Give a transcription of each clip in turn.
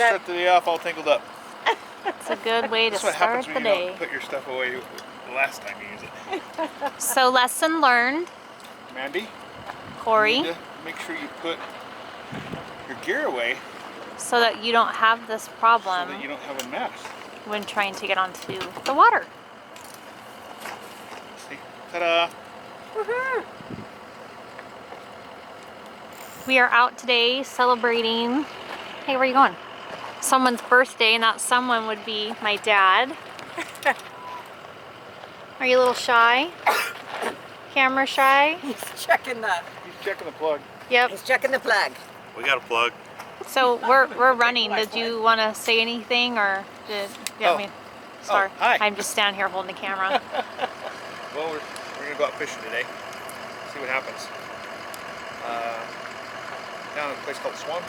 start the day off all tangled up. It's a good way to That's what start happens the when day. you don't put your stuff away the last time you use it. So lesson learned, Mandy, Corey, you need to make sure you put your gear away so that you don't have this problem so that you don't have a mess. when trying to get onto the water. See? Ta-da! Woohoo! We are out today celebrating, hey, where are you going? Someone's birthday, and that someone would be my dad. Are you a little shy? Camera shy? He's checking the plug. Yep. He's checking the plug. We got a plug. So we're running. Did you want to say anything, or did you want me? Sorry, hi. I'm just standing here holding the camera. Well, we're gonna go out fishing today. See what happens. Down at a place called Swan, and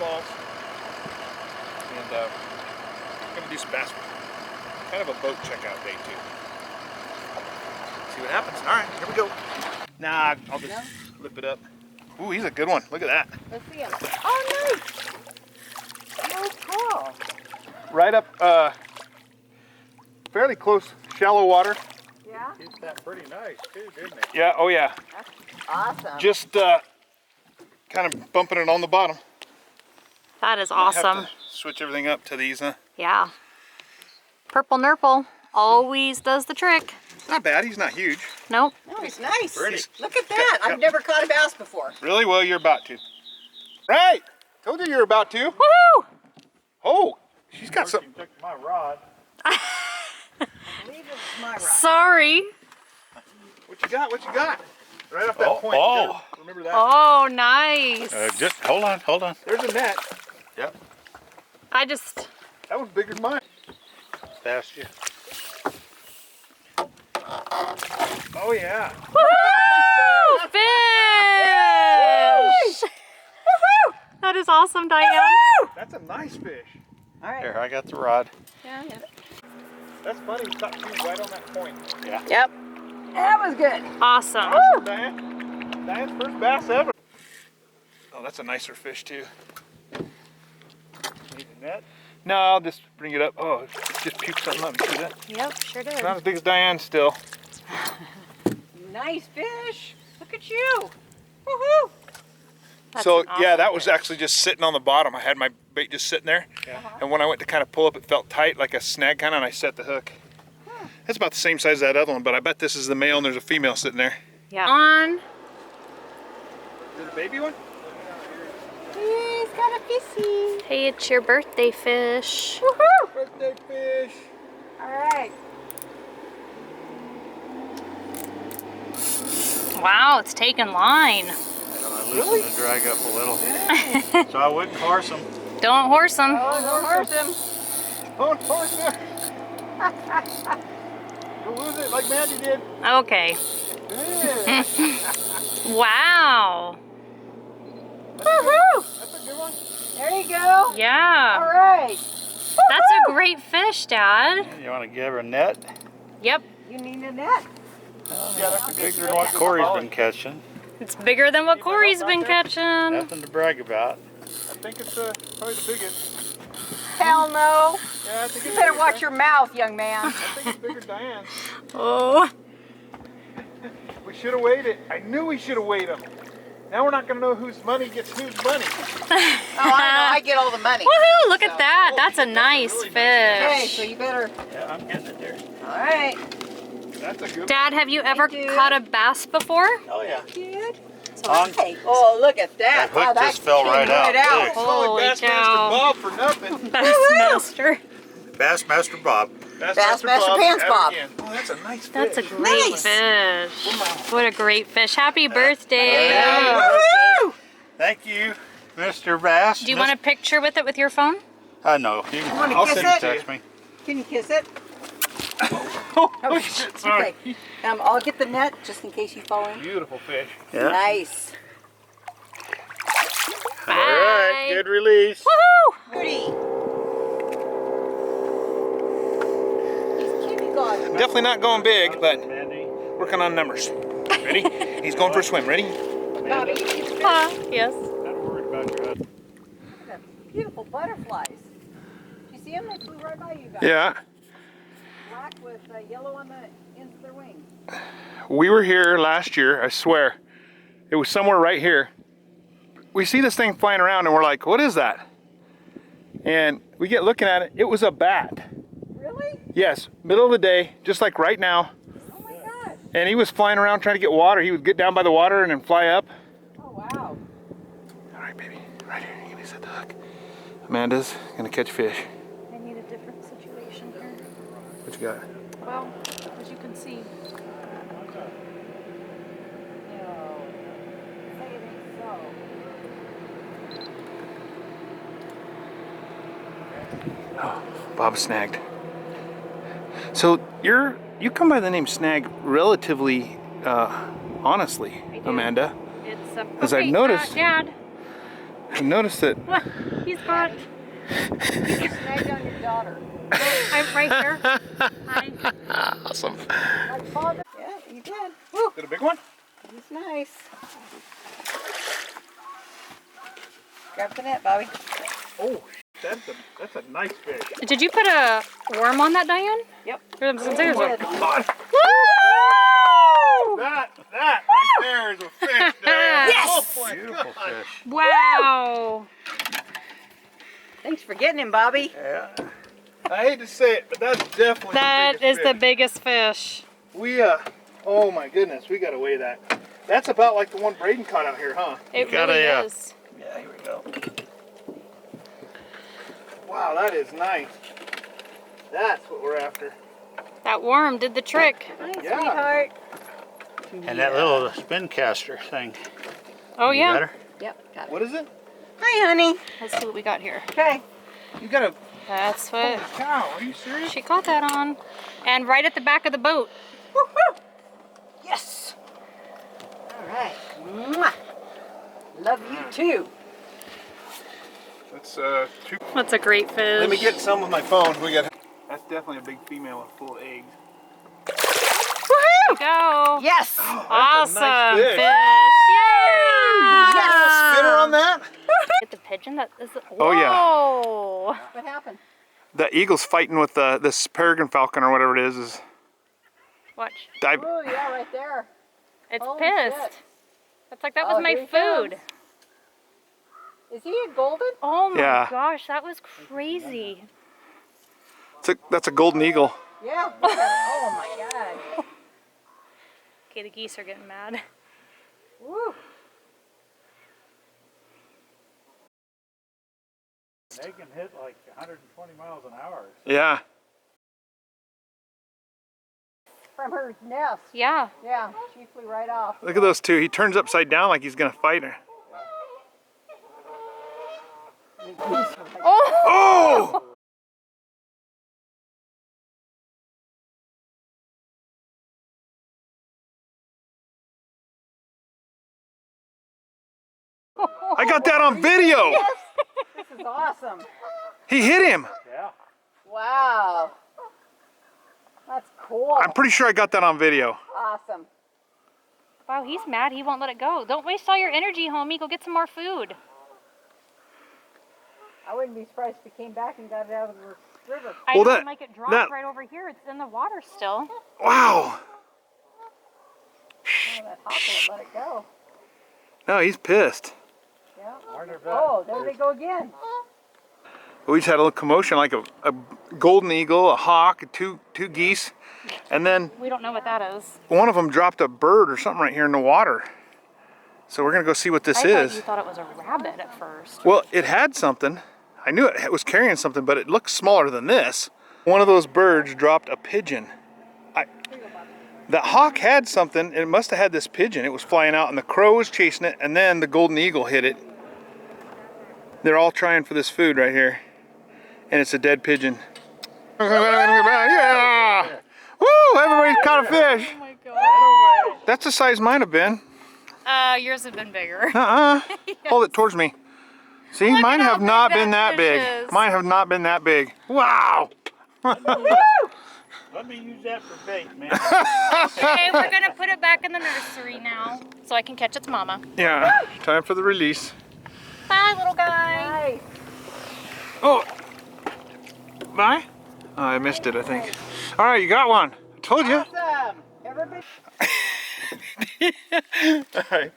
we're gonna do some bass. Kind of a boat checkout day too. See what happens. All right, here we go. Nah, I'll just flip it up. Ooh, he's a good one. Look at that. Let's see him. Oh, nice. Oh, cool. Right up, fairly close, shallow water. Yeah? He's that pretty nice too, didn't he? Yeah. Oh yeah. That's awesome. Just kind of bumping it on the bottom. That is Might have awesome. to switch everything up to these. Yeah. Purple Nurple always does the trick. Not bad. He's not huge. Nope. No, he's nice. Pretty. Look at that. I've never caught a bass before. Really? Well, you're about to. Right. Told you you're about to. Woohoo! Oh, she's got some. Took my rod. Leave it my rod. Sorry. What you got? What you got? Right off that Oh, point. oh. You gotta remember that. Oh, nice. Just hold on. There's a net. Yep. I just, That one's bigger than mine. Fast you. Oh yeah. woohoo! Fish! Woohoo! That is awesome, Diane. That's a nice fish. All right. Here, I got the rod. Yeah. That's funny. We caught two right on that point. Yeah. Yep. That was good. Awesome. Awesome, Diane. Diane's first bass ever. Oh, that's a nicer fish too. Need a net? No, I'll just bring it up. Oh, just puke something up. You see that? Yep, sure did. Not as big as Diane still. Nice fish. Look at you. Woohoo. That's So an awesome yeah, that was fish. actually just sitting on the bottom. I had my bait just sitting there, and when I went to kind of pull up, it felt tight, like a snag kind of, and I set the hook. That's about the same size as that other one, but I bet this is the male and there's a female sitting there. Yeah. On. Is it a baby one? He's got a fishy. Hey, it's your birthday fish. Woohoo. Birthday fish. All right. Wow, it's taking line. And I loosened the drag up a little. So I wouldn't horse him. Don't horse them. Oh, don't hurt him. Oh, partner. Don't lose it like Mandy did. Okay. Yeah. Wow. Woohoo. That's a good one. There you go. Yeah. All right. That's a great fish, Dad. You want to give her a net? Yep. You need a net. Yeah, that's a good Bigger than what Corey's been catching. It's bigger than what Corey's been catching. Nothing to brag about. I think it's probably the biggest. Hell no. Yeah, I think You it's better bigger watch than your mouth, young man. I think it's bigger than Diane. Oh. We should have weighed it. I knew we should have weighed them. Now we're not going to know whose money gets whose money. Oh, I know. I get all the money. Woohoo! Look at that. That's a nice Okay, fish. so you better. Yeah, I'm getting it there. All right. That's a good one. Dad, have you ever you. caught a bass before? Oh yeah. Good. On- Oh, look at that. That hook just fell right came out, too. It's only Holy Bassmaster cow. Bob for nothing. Bassmaster. Bassmaster Bob. Bassmaster Bob, Pants at it Bob. again. Oh, that's a nice fish. That's a great Nice. fish. What a great fish. Happy birthday. Yeah. Woohoo! Thank you, Mr. Bass. Do you want a picture with it with your phone? I know. You can, wanna I'll kiss send you it? text me. Can you kiss it? Oh, shit, sorry. Okay. I'll get the net just in case you fall in. Beautiful fish. Yeah. Nice. All right. Good release. Woohoo! Goody. These kitty gods. Definitely not going big, but Mandy. working on numbers. Ready? He's going for a swim. Ready? Bobby, Yes. Not worried about your husband. beautiful butterflies. see them? They flew right by you guys. Yeah. Black with yellow on the ends of their wings. We were here last year, I swear. It was somewhere right here. We see this thing flying around and we're like, what is that? And we get looking at it, it was a bat. Really? Yes, middle of the day, just like right now. Oh my God. And he was flying around trying to get water. He would get down by the water and then fly up. Oh wow. All right, baby, right here, give me the hook. Amanda's gonna catch fish. I need a different situation here. What you got? Well, as you can see. No. Say it ain't so. Oh, Bob snagged. So you come by the name Snag relatively honestly, I do. Amanda. It's As I've noticed. Dad. I've noticed that. What? He's got. Snagged on your daughter. I'm right here. Hi. Awesome. Like father. Yeah, you did. Woo. Is it a big one? He's nice. Grab the net, Bobby. Oh, that's a nice fish. Did you put a worm on that, Diane? Yep. There's a- God. Woo! That right there is a fish. There. Yes! Oh my Beautiful God. fish. Wow. Thanks for getting him, Bobby. Yeah. I hate to say it, but that's definitely That the is biggest the fish. biggest fish. We oh my goodness, we gotta weigh that. That's about like the one Braden caught out here, huh? It gotta, really yeah. is. Yeah, here we go. Wow, that is nice. That's what we're after. That worm did the trick. Hi, Yeah. sweetheart. And that little spin caster thing. Oh You yeah. got her? Yep, got it. What is it? Hi, honey. Let's see what we got here. Okay. You got a That's what cow, are you serious? she caught that on. And right at the back of the boat. Woo-hoo. Yes. All right. Mwah. Love you too. That's two. That's a great fish. Let me get some with my phone. That's definitely a big female with full of eggs. There you go. Yes. Awesome nice fish. fish. Yeah. Yes. Spinner on that? Get the pigeon that is. Oh, yeah. Whoa. What happened? The eagle's fighting with this peregrine falcon or whatever it is. Watch. Oh yeah, right there. It's Holy pissed. shit. It's like that Oh, was my here he food. comes. Is he a golden? Oh my Yeah. gosh, that was crazy. That's a golden eagle. Yeah. Look at it. Oh my God. Okay, the geese are getting mad. Woo. They can hit like 120 miles an hour. Yeah. From her nest. Yeah. Yeah, she flew right off. Look at those two. He turns upside down like he's gonna fight her. Oh! Oh! I got that on video. This is awesome. He hit him. Yeah. Wow. That's cool. I'm pretty sure I got that on video. Awesome. Wow, he's mad. He won't let it go. Don't waste all your energy, homie. Go get some more food. I wouldn't be surprised if he came back and got it out of the river. I Well, didn't that- like it dropped that- right over here. It's in the water still. Wow. Oh, that hawk won't let it go. No, he's pissed. Yeah. Wonder if that- Oh, there they go again. We just had a little commotion, like a golden eagle, a hawk, two geese, and then We don't know what that is. one of them dropped a bird or something right here in the water. So we're gonna go see what this I thought is. you thought it was a rabbit at first. Well, it had something. I knew it was carrying something, but it looked smaller than this. One of those birds dropped a pigeon. The hawk had something, and it must have had this pigeon. It was flying out, and the crow was chasing it, and then the golden eagle hit it. They're all trying for this food right here. And it's a dead pigeon. Yeah! Woo! Everybody's caught a fish. Oh my god. That's the size mine have been. Yours have been bigger. Hold it towards me. See, Look mine at how have big not that been that fish big. is. Mine have not been that big. Wow! Let me use that for bait, man. Okay, we're gonna put it back in the nursery now so I can catch its mama. Yeah, time for the release. Bye, little guy. Nice. Oh! by? Oh, I missed it, I think. All right, you got one. I told you. Awesome. Everybody. All right,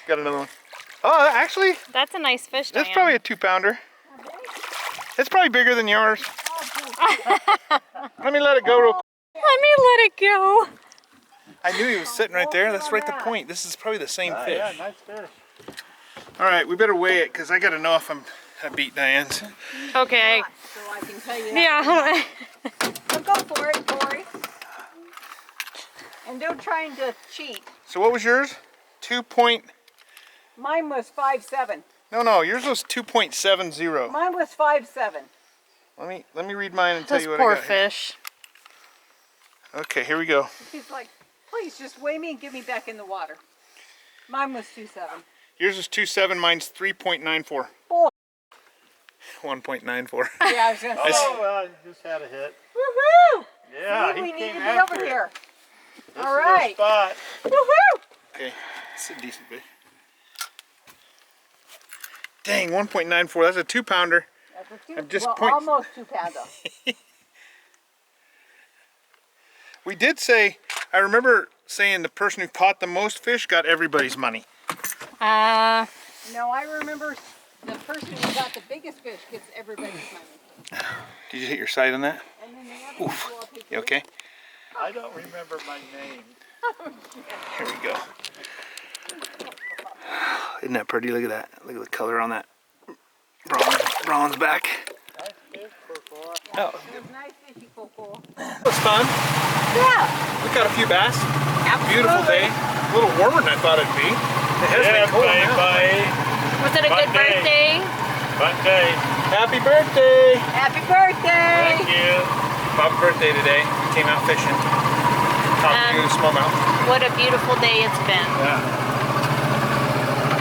got another one. Oh, actually, That's a nice fish, that's Diane. probably a 2-pounder. It's probably bigger than yours. Let me let it go real quick. Let me let it go. I knew he was sitting right there. That's right the point. This is probably the same fish. Yeah, nice fish. All right, we better weigh it because I got to know if I beat Diane's. Okay. So I can tell you. Yeah. So go for it, Corey. And don't trying to cheat. So what was yours? 2 point... Mine was 5.7. No, yours was 2.70. Mine was 5.7. Let me read mine and tell This you what poor I got here. fish. Okay, here we go. He's like, please just weigh me and get me back in the water. Mine was 2.7. Yours is 2.7, mine's 3.94. Oh. 1.94. Yeah, I was gonna say. Oh, well, I just had a hit. Woohoo! Yeah, See, he we need came to be after over it. here. This All is right. our spot. Woohoo! Okay, it's a decent fish. Dang, 1.94. That's a 2-pounder. That's a I'm just almost 2 pounder. We did say, I remember saying the person who caught the most fish got everybody's money. No, I remember the person who got the biggest fish gets everybody's money. Did you hit your sight on that? And then the other people will pick You okay? I don't remember my name. Here we go. Isn't that pretty? Look at that. Look at the color on that bronze back. Nice fish, Corporal. Oh, It was nice fishy cocoa. that was fun. Yeah. We caught a few bass. Absolutely. Beautiful day. A little warmer than I thought it'd be. It has been cold now. bye. Was it a good Monday. birthday? Fun day. Happy birthday! Happy birthday! Thank you. Bob's birthday today. We came out fishing. Caught a few smallmouth. What a beautiful day it's been.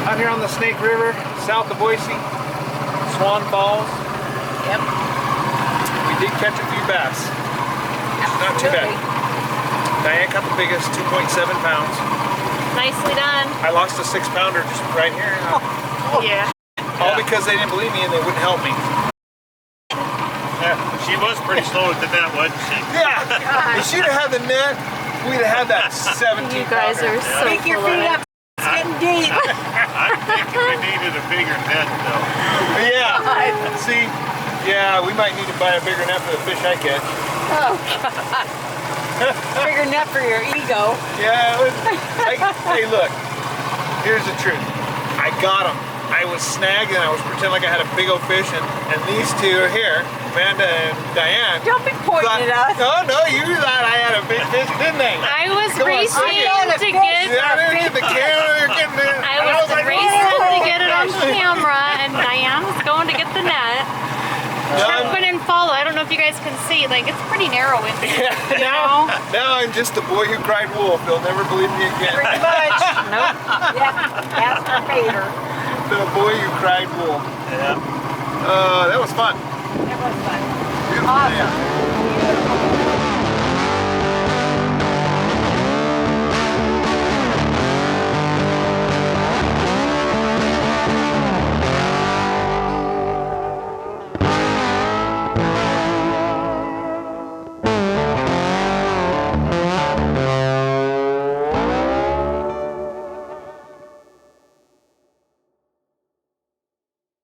Out here on the Snake River, south of Boise, Swan Falls. Yep. We did catch a few bass. Not too bad. Diane caught the biggest, 2.7 pounds. Nicely done. I lost a 6-pounder just right here. Yeah. All because they didn't believe me and they wouldn't help me. Yeah, she was pretty slow with the net, wasn't she? Yeah! If she'd have had the net, we'd have had that 17 You guys are so Pick your full of feet it. up. It's getting deep. I'm thinking we needed a bigger net, though. Yeah. See, yeah, we might need to buy a bigger net for the fish I catch. Oh, God. Bigger net for your ego. Yeah, hey, look, here's the truth. I got them. I was snagged and I was pretending like I had a big old fish, and these two are here, Amanda and Diane. Don't be pointing at us. Oh, no, you thought I had a big fish, didn't they? I was Come on, racing say it. to get. Yeah, they're getting the camera, they're getting it. I was like, racing "Oh." to get it on camera, and Diane was going to get the net. Now, Couldn't follow. I don't know if you guys can see. Like, it's pretty narrow in here. You know? now I'm just the boy who cried wolf. They'll never believe me again. Pretty much. Nope. Yeah, ask for Peter. The boy who cried wolf. Yeah. That was fun. It was fun. Beautiful day. Awesome. Beautiful.